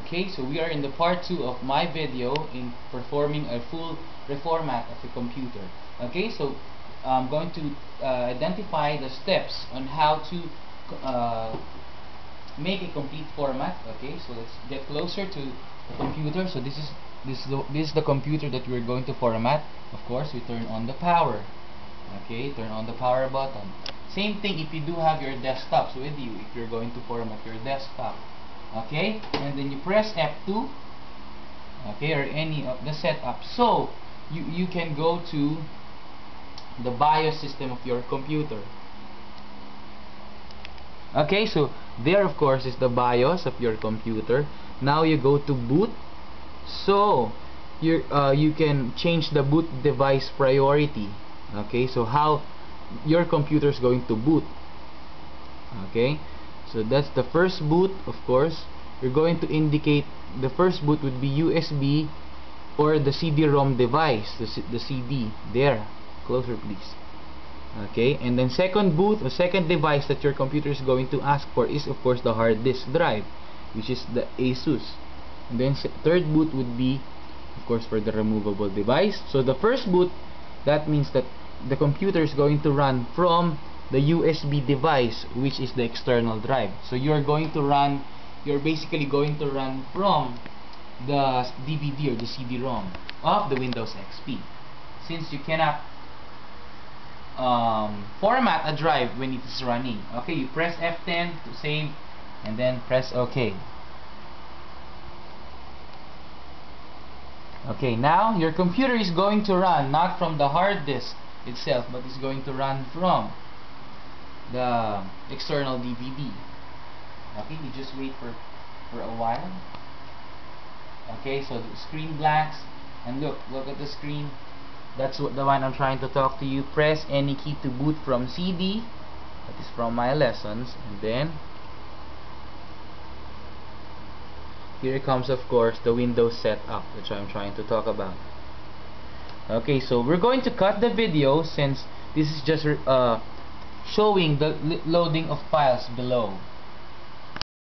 Okay, so we are in the part 2 of my video in performing a full reformat of a computer. Okay, so I'm going to identify the steps on how to make a complete format. Okay, so let's get closer to the computer. So this is the computer that we're going to format. Of course, we turn on the power. Okay, turn on the power button. Same thing if you do have your desktops with you, if you're going to format your desktop. Okay, and then you press F2, okay, or any of the setup. So you can go to the BIOS system of your computer. Okay, so there of course is the BIOS of your computer. Now you go to boot. So you can change the boot device priority. Okay, so how your computer is going to boot. Okay, so that's the first boot. Of course, you're going to indicate the first boot would be USB or the CD-ROM device, the CD. There, closer please. Okay, and then second boot or second device that your computer is going to ask for is of course the hard disk drive, which is the ASUS. And then third boot would be of course for the removable device. So the first boot, that means that the computer is going to run from the USB device, which is the external drive. So you're basically going to run from the DVD or the CD-ROM of the Windows XP, since you cannot format a drive when it is running. Okay, you press F10 to save and then press OK. Okay, now your computer is going to run not from the hard disk itself, but it's going to run from the external DVD. Okay, you just wait for a while. Okay, so the screen blanks, and look at the screen. That's what the one I'm trying to talk to you. Press any key to boot from CD. That is from my lessons. And then here comes of course the Windows setup, which I'm trying to talk about. Okay, so we're going to cut the video since this is just showing the loading of files below.